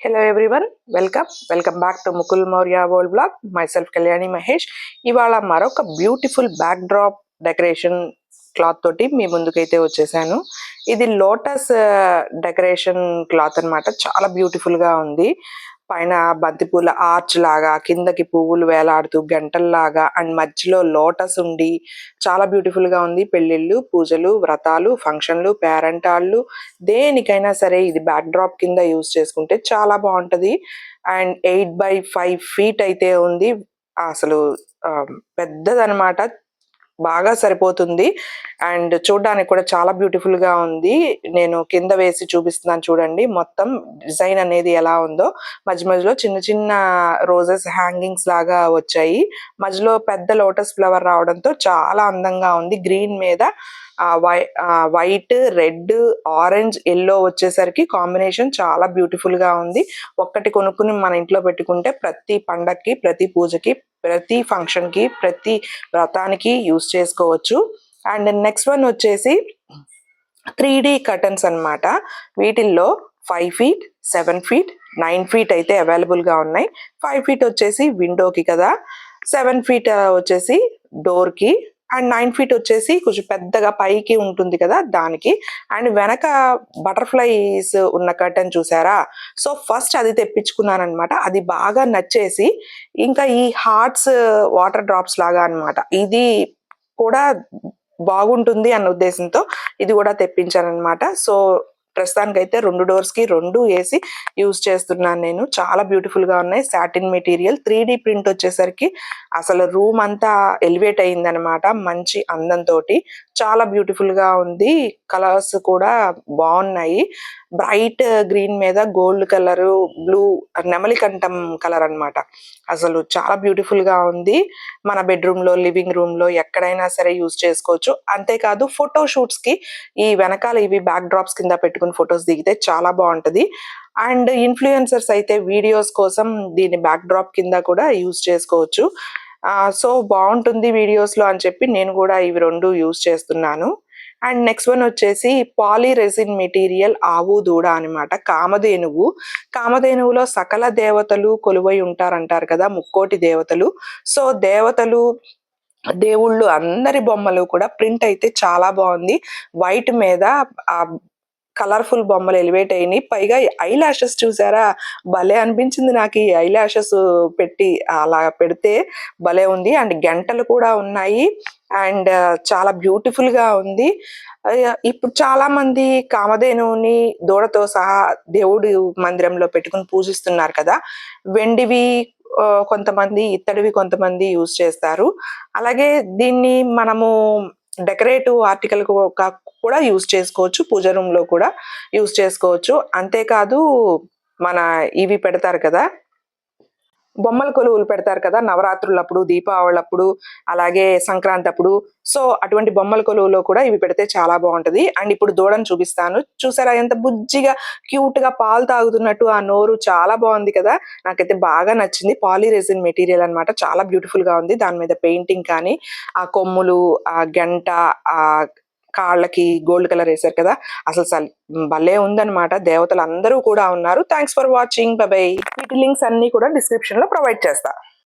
Hello everyone, welcome back to Mukul Maurya World Blog. Myself Kalyani Mahesh. ఇవాళ మరొక beautiful back drop decoration cloth తోటి మీ ముందుకైతే వచ్చేసాను. ఇది లోటస్ డెకరేషన్ క్లాత్ అన్నమాట. చాలా బ్యూటిఫుల్ గా ఉంది. పైన బంతిపూల ఆర్చ్ లాగా, కిందకి పువ్వులు వేలాడుతూ గంటల్లాగా అండ్ మధ్యలో లోటస్ ఉండి చాలా బ్యూటిఫుల్ గా ఉంది. పెళ్ళిళ్ళు, పూజలు, వ్రతాలు, ఫంక్షన్లు, పేరెంటాళ్ళు దేనికైనా సరే ఇది బ్యాక్ డ్రాప్ కింద యూజ్ చేసుకుంటే చాలా బాగుంటది. అండ్ 8x5 ఫీట్ అయితే ఉంది. అసలు పెద్దదనమాట. బాగా సరిపోతుంది అండ్ చూడడానికి కూడా చాలా బ్యూటిఫుల్ గా ఉంది. నేను కింద వేసి చూపిస్తున్నాను చూడండి. మొత్తం డిజైన్ అనేది ఎలా ఉందో, మధ్య మధ్యలో చిన్న చిన్న రోజెస్ హ్యాంగింగ్స్ లాగా వచ్చాయి. మధ్యలో పెద్ద లోటస్ ఫ్లవర్ రావడంతో చాలా అందంగా ఉంది. గ్రీన్ మీద వైట్, రెడ్, ఆరెంజ్, ఎల్లో వచ్చేసరికి కాంబినేషన్ చాలా బ్యూటిఫుల్ గా ఉంది. ఒక్కటి కొనుక్కుని మన ఇంట్లో పెట్టుకుంటే ప్రతి పండక్కి, ప్రతి పూజకి, ప్రతి ఫంక్షన్ కి, ప్రతి వ్రతానికి యూస్ చేసుకోవచ్చు. అండ్ నెక్స్ట్ వన్ వచ్చేసి 3D కర్టన్స్ అన్నమాట. వీటిల్లో 5 feet, 7 feet, 9 feet అయితే అవైలబుల్ గా ఉన్నాయి. 5 feet వచ్చేసి విండోకి కదా, 7 feet వచ్చేసి డోర్ కి, అండ్ 9 feet వచ్చేసి కొంచెం పెద్దగా పైకి ఉంటుంది కదా దానికి. అండ్ వెనక బటర్ఫ్లైస్ ఉన్న కర్టన్ చూసారా? సో ఫస్ట్ అది తెప్పించుకున్నాను అనమాట. అది బాగా నచ్చేసి ఇంకా ఈ హార్ట్స్ వాటర్ డ్రాప్స్ లాగా అన్నమాట. ఇది కూడా బాగుంటుంది అన్న ఉద్దేశంతో ఇది కూడా తెప్పించాను అనమాట. సో ప్రస్తుతానికైతే 2 doors కి 2 వేసి యూజ్ చేస్తున్నాను నేను. చాలా బ్యూటిఫుల్ గా ఉన్నాయి. సాటిన్ మెటీరియల్, 3D ప్రింట్ వచ్చేసరికి అసలు రూమ్ అంతా ఎలివేట్ అయింది అనమాట. మంచి అందంతో చాలా బ్యూటిఫుల్ గా ఉంది. కలర్స్ కూడా బాగున్నాయి. బ్రైట్ గ్రీన్ మీద గోల్డ్ కలర్, బ్లూ, నెమలి కంఠం కలర్ అన్నమాట. అసలు చాలా బ్యూటిఫుల్ గా ఉంది. మన బెడ్రూమ్ లో, లివింగ్ రూమ్ లో ఎక్కడైనా సరే యూజ్ చేసుకోవచ్చు. అంతేకాదు ఫోటో షూట్స్ కి ఈ వెనకాల ఇవి బ్యాక్ డ్రాప్స్ కింద పెట్టుకుని ఫొటోస్ దిగితే చాలా బాగుంటది. అండ్ ఇన్ఫ్లుయెన్సర్స్ అయితే వీడియోస్ కోసం దీన్ని బ్యాక్ డ్రాప్ కింద కూడా యూజ్ చేసుకోవచ్చు. సో బాగుంటుంది వీడియోస్ లో అని చెప్పి నేను కూడా ఇవి 2 యూజ్ చేస్తున్నాను. అండ్ నెక్స్ట్ వన్ వచ్చేసి పాలీ రెసిన్ మెటీరియల్ ఆవు దూడ అనమాట. కామధేనువు. కామధేనువులో సకల దేవతలు కొలువై ఉంటారంటారు కదా, ముక్కోటి దేవతలు. సో దేవతలు, దేవుళ్ళు అందరి బొమ్మలు కూడా ప్రింట్ అయితే చాలా బాగుంది. వైట్ మీద కలర్ఫుల్ బొమ్మలు ఎలివేట్ అయినాయి. పైగా ఐ లాషెస్ చూసారా? భలే అనిపించింది నాకు. ఈ ఐ లాషెస్ పెట్టి అలా పెడితే భలే ఉంది. అండ్ గంటలు కూడా ఉన్నాయి. అండ్ చాలా బ్యూటిఫుల్ గా ఉంది. ఇప్పుడు చాలా మంది కామధేనువుని దూడతో సహా దేవుడి మందిరంలో పెట్టుకుని పూజిస్తున్నారు కదా. వెండివి కొంతమంది, ఇత్తడివి కొంతమంది యూజ్ చేస్తారు. అలాగే దీన్ని మనము డెకరేటివ్ ఆర్టికల్ కూడా యూజ్ చేసుకోవచ్చు. పూజ రూమ్ లో కూడా యూజ్ చేసుకోవచ్చు. అంతేకాదు మన ఇవి పెడతారు కదా, బొమ్మల కొలువులు పెడతారు కదా నవరాత్రులప్పుడు, దీపావళప్పుడు, అలాగే సంక్రాంతి అప్పుడు. సో అటువంటి బొమ్మల కొలువులో కూడా ఇవి పెడితే చాలా బాగుంటది. అండ్ ఇప్పుడు దూడను చూపిస్తాను. చూసారా ఎంత బుజ్జిగా క్యూట్ గా పాలు తాగుతున్నట్టు? ఆ నోరు చాలా బాగుంది కదా. నాకైతే బాగా నచ్చింది. పాలీ రెసిన్ మెటీరియల్ అన్నమాట. చాలా బ్యూటిఫుల్ గా ఉంది. దాని మీద పెయింటింగ్ కానీ, ఆ కొమ్ములు, ఆ గంట, ఆ కాళ్ళకి గోల్డ్ కలర్ వేశారు కదా, అసలు భలే ఉందన్నమాట. దేవతలు అందరూ కూడా ఉన్నారు. Thanks for watching. By by. వీటి లింక్స్ అన్ని కూడా డిస్క్రిప్షన్ లో ప్రొవైడ్ చేస్తా.